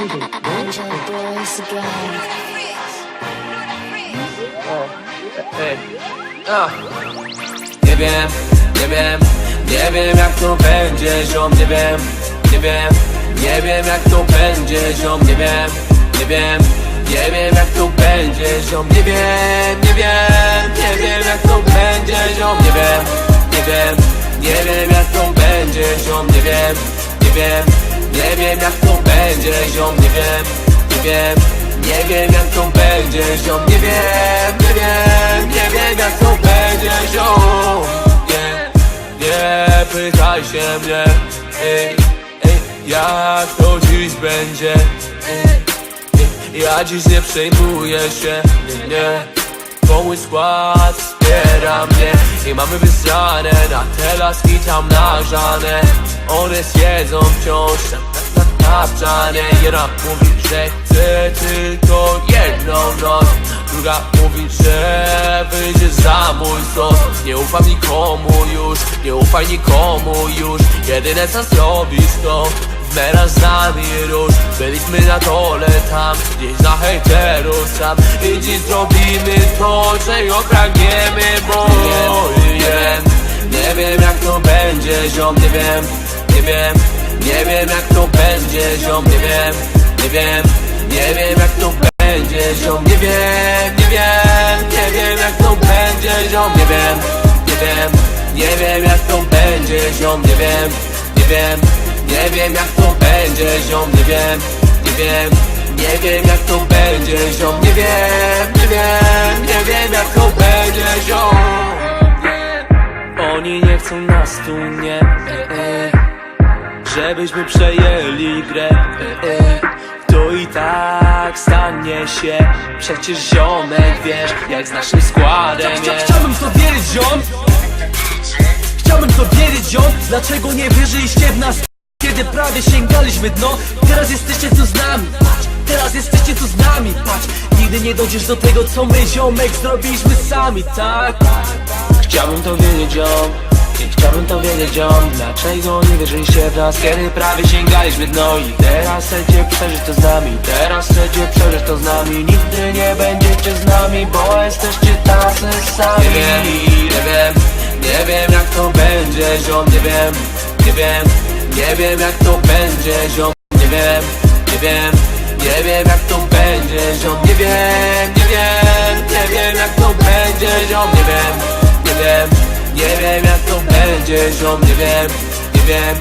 Angel Boys Gang. Nie wiem, nie wiem, nie wiem jak to będzie, ziom, nie wiem, nie wiem, nie wiem jak to będzie, ziom, nie wiem, nie wiem, nie wiem jak to będzie, ziom, nie wiem, nie wiem, nie wiem jak to będzie, ziom, nie wiem, nie wiem, nie wiem jak to będzie, ziom, nie wiem, nie wiem, nie wiem jak to będzie, ziom, nie wiem, nie wiem, nie wiem jak to będzie, ziom, nie wiem, nie wiem, nie wiem jak to będzie, ziom. Nie pytaj się mnie, jak to dziś będzie. Ja dziś nie przejmuję się, nie. Cały skład wspiera mnie i mamy wysrane na te laski tam nagrzane. One siedzą wciąż na wczanie. Jedna mówi, że chce tylko jedną noc, druga mówi, że wyjdzie za mój sos. Nie ufam nikomu już, nie ufaj nikomu już. Jedyne co zrobisz to w melanż z nami róż. Byliśmy na dole tam, gdzieś za hejterów sam. I dziś zrobimy to, czego pragniemy, bo nie wiem, nie wiem jak to będzie, ziom, nie wiem, nie wiem, nie wiem jak to będzie, ziom, nie wiem, nie wiem, nie wiem jak to będzie, ziom, nie wiem, nie wiem, nie wiem jak to będzie, ziom, nie wiem, nie wiem, nie wiem jak to będzie, ziom, nie wiem, nie wiem, nie wiem jak to będzie, ziom, nie wiem, nie wiem, nie wiem jak to będzie, ziom, nie wiem, nie wiem, nie wiem jak to będzie, ziom. Oni nie chcą nas tu, nie, żebyśmy przejęli grę, to i tak stanie się. Przecież ziomek, wiesz, jak z naszym składem jest. Chciałbym to wierzyć, ziom. Chciałbym to wierzyć, ziom. Dlaczego nie wierzyliście w nas, kiedy prawie sięgaliśmy dno? Teraz jesteście tu z nami, patrz. Teraz jesteście tu z nami, patrz. Nigdy nie dojdziesz do tego, co my, ziomek, zrobiliśmy sami, tak? Chciałbym to wiedzieć, ziom. Chciałbym to wiedzieć, ziom. Dlaczego nie wierzyliście w nas, kiedy prawie sięgaliśmy dno? I teraz chcecie przeżyć to z nami, teraz chcecie przeżyć to z nami. Nigdy nie będziecie z nami, bo jesteście tacy sami. Nie wiem, nie wiem, nie wiem jak to będzie, ziom, nie wiem, nie wiem, nie wiem jak to będzie, ziom, nie wiem, nie wiem, nie wiem jak to będzie, ziom, nie wiem, nie wiem, nie wiem jak to będzie, ziom, nie wiem, nie wiem, nie wiem jak to będzie, ziom, nie wiem, nie wiem,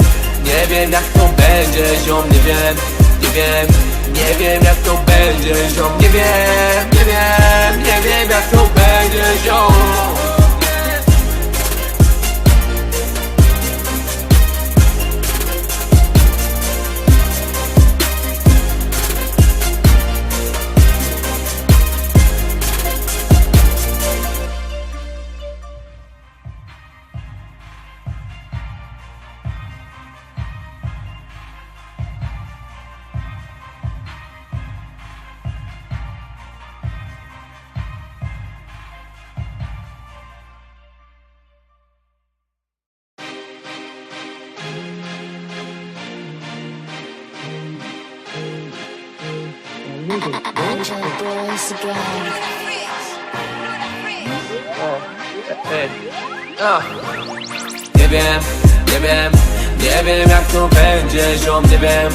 nie wiem jak to będzie, ziom, nie wiem, nie wiem, nie wiem jak to będzie, ziom, nie wiem, nie wiem, nie wiem jak to będzie, ziom. Angel Boys Gang. Nie wiem, nie wiem, nie wiem jak to będzie, ziom, nie wiem,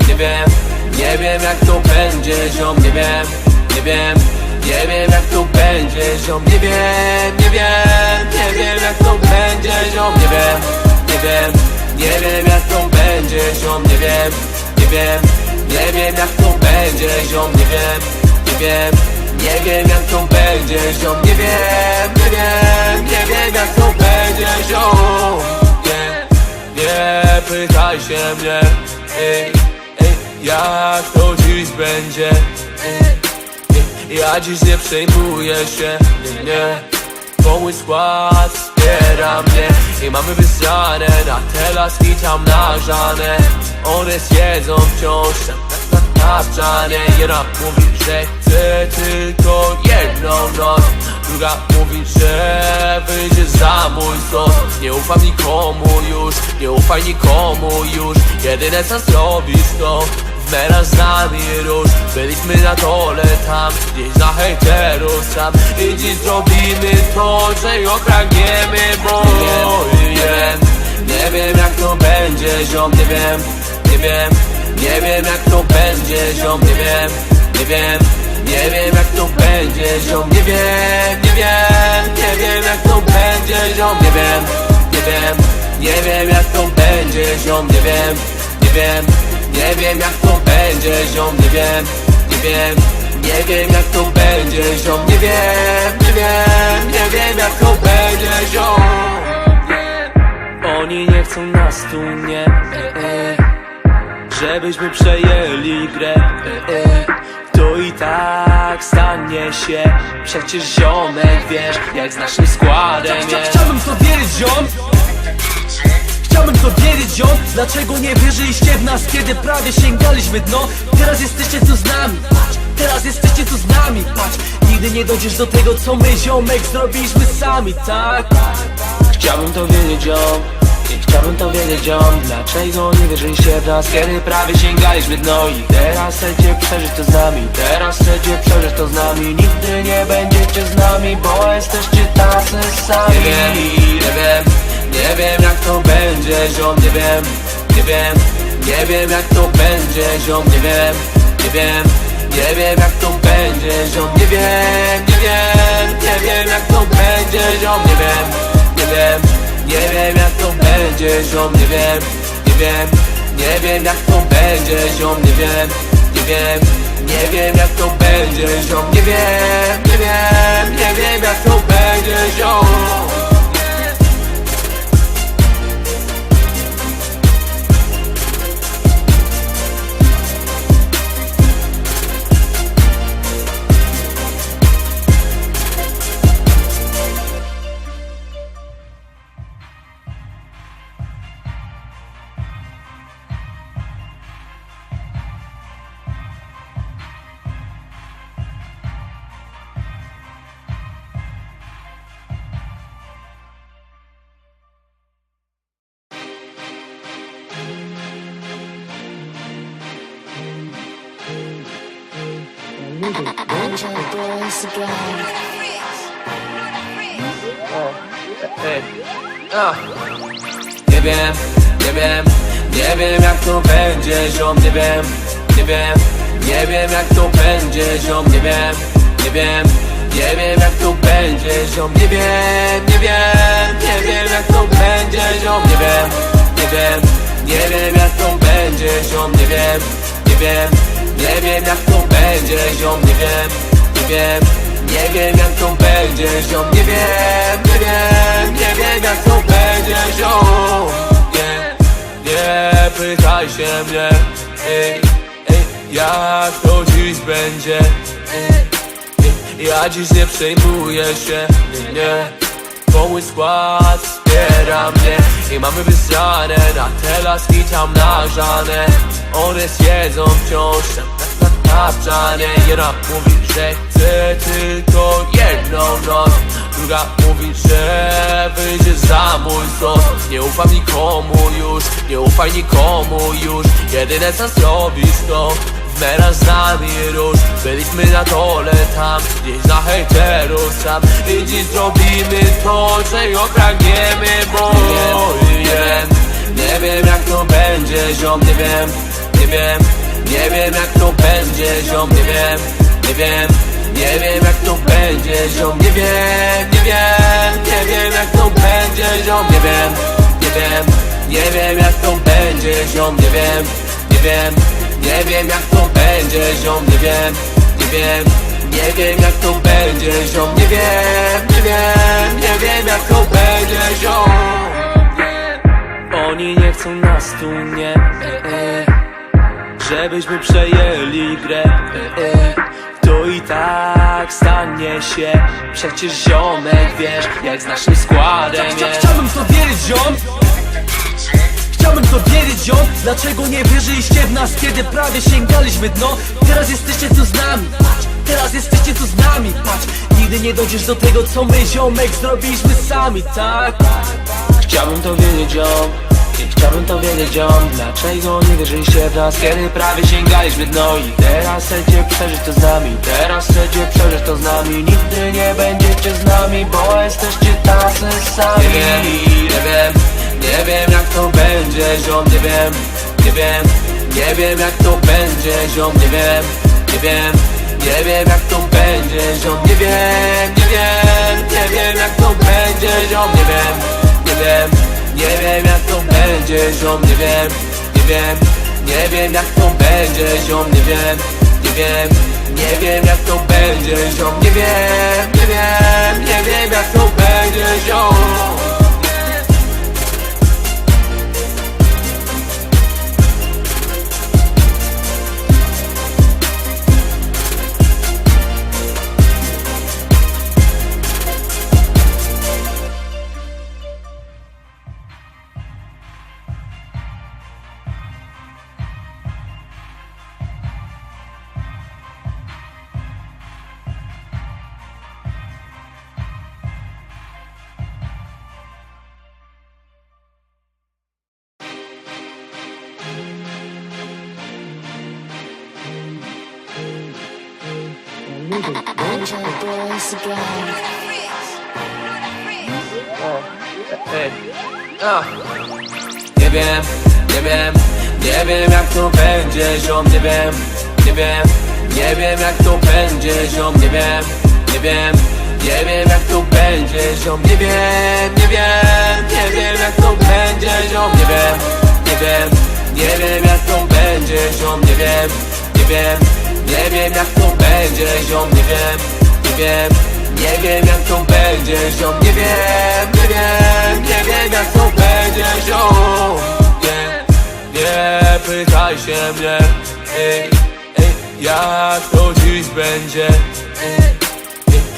nie wiem, nie wiem jak to będzie, ziom, nie wiem, nie wiem, nie wiem jak to będzie, ziom, nie wiem, nie wiem, nie wiem jak to będzie, ziom, nie wiem, nie wiem, nie wiem jak to będzie, ziom, nie wiem, nie wiem, nie wiem jak to będzie, ziom, nie wiem, nie wiem, nie wiem jak to będzie, ziom, nie wiem, nie wiem, nie wiem jak to będzie, ziom. Nie pytaj się mnie, jak to dziś będzie. Ja dziś nie przejmuję się, nie. Cały skład wspiera mnie i mamy wysrane na te laski tam nagrzane. One siedzą wciąż na wczanie. Jedna mówi, że chce tylko jedną noc, druga mówi, że wyjdzie za mój sos. Nie ufam nikomu już, nie ufaj nikomu już. Jedyne co zrobisz to Teraz z nami róż, byliśmy na dole tam, gdzieś na hejterów sam. I dziś zrobimy to, czego pragniemy, bo nie wiem jak to będzie, ziom, nie wiem jak to będzie, ziom, nie wiem jak to będzie, ziom, nie wiem jak to będzie, ziom, nie wiem jak to będzie, ziom, nie wiem jak to będzie, ziom, nie wiem jak to będzie, ziom, nie wiem jak to będzie, ziom. Oni nie chcą nas tu, nie, żebyśmy przejęli grę, to i tak stanie się. Przecież ziomek, wiesz, jak z naszym składem jest. Chciałbym to wiedzieć, ziom. Chciałbym to wiedzieć, ziom. Dlaczego nie wierzyliście w nas, kiedy prawie sięgaliśmy dno? Teraz jesteście tu z nami, patrz. Teraz jesteście tu z nami, patrz. Nigdy nie dojdziesz do tego, co my, ziomek, zrobiliśmy sami, tak? Chciałbym to wiedzieć, ziom. Chciałbym to wiedzieć, ziom. Dlaczego nie wierzyliście w nas, kiedy prawie sięgaliśmy dno? I teraz chcecie przeżyć to z nami, teraz chcecie przeżyć to z nami. Nigdy nie będziecie z nami, bo jesteście tacy sami. Nie wiem jak to będzie, ziom, nie wiem jak to będzie, ziom, nie wiem jak to będzie, ziom, nie wiem jak to będzie, ziom, nie wiem jak to będzie, ziom, nie wiem jak to będzie, ziom, nie wiem jak to będzie, ziom, nie wiem jak to będzie, ziom. Angel Boys Gang. Nie wiem jak to będzie, ziom, nie wiem jak to będzie, ziom, nie wiem jak to będzie, ziom, nie wiem jak to będzie, ziom, nie wiem jak to będzie, ziom, nie wiem jak to będzie, ziom, nie wiem jak to będzie, ziom, nie wiem jak to będzie, ziom. Nie pytaj się mnie, jak to dziś będzie. Ja dziś nie przejmuję się, nie, bo mój skład wspiera mnie. I mamy wysrane na te laski tam nagrzane. One siedzą wciąż na wczanie. Jedna mówi, że chce tylko jedną noc, druga mówi, że wyjdzie za mój sos. Nie ufam nikomu już, nie ufaj nikomu już. Jedyne co zrobisz to teraz z nami róż, byliśmy na dole tam, gdzieś na hejterów sam. I dziś zrobimy to, czego pragniemy, bo nie wiem jak to będzie, ziom, nie wiem jak to będzie, ziom, nie wiem jak to będzie, ziom, nie wiem jak to będzie, ziom, nie wiem jak to będzie, ziom, nie wiem jak to będzie, ziom, nie wiem jak to będzie, ziom, nie wiem jak to będzie, ziom. Oni nie chcą nas tu, nie, żebyśmy przejęli grę, to i tak stanie się. Przecież ziomek, wiesz, jak z naszym składem jest. Chciałbym to wiedzieć, ziom. Chciałbym to wiedzieć, ziom. Dlaczego nie wierzyliście w nas, kiedy prawie sięgaliśmy dno? Teraz jesteście tu z nami, patrz. Teraz jesteście tu z nami, patrz. Nigdy nie dojdziesz do tego, co my, ziomek, zrobiliśmy sami, tak? Chciałbym to wiedzieć, ziom. I chciałbym to wiedzieć, ziom, dlaczego nie wierzyliście w nas, kiedy prawie sięgaliśmy dno. I teraz chcecie przeżyć to z nami, teraz chcecie przeżyć to z nami. Nigdy nie będziecie z nami, bo jesteście tacy sami. Nie wiem jak to będzie, ziom, nie wiem jak to będzie, ziom, nie wiem jak to będzie, ziom, nie wiem jak to będzie, ziom, nie wiem jak to będzie, ziom, nie wiem jak to będzie, ziom, nie wiem jak to będzie, ziom, nie wiem jak to będzie, ziom. Angel Boys Gang. Nie wiem jak to będzie, ziom, nie wiem jak to będzie, ziom, nie wiem jak to będzie, ziom, nie wiem jak to będzie, ziom, nie wiem jak to będzie, ziom, nie wiem jak to będzie, ziom, nie wiem jak to będzie, ziom, nie wiem jak to będzie, ziom. Nie pytaj się mnie, jak to dziś będzie.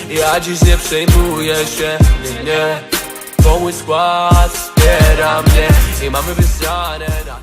Ja dziś nie przejmuję się, nie, bo mój skład wspiera mnie i mamy wysrane na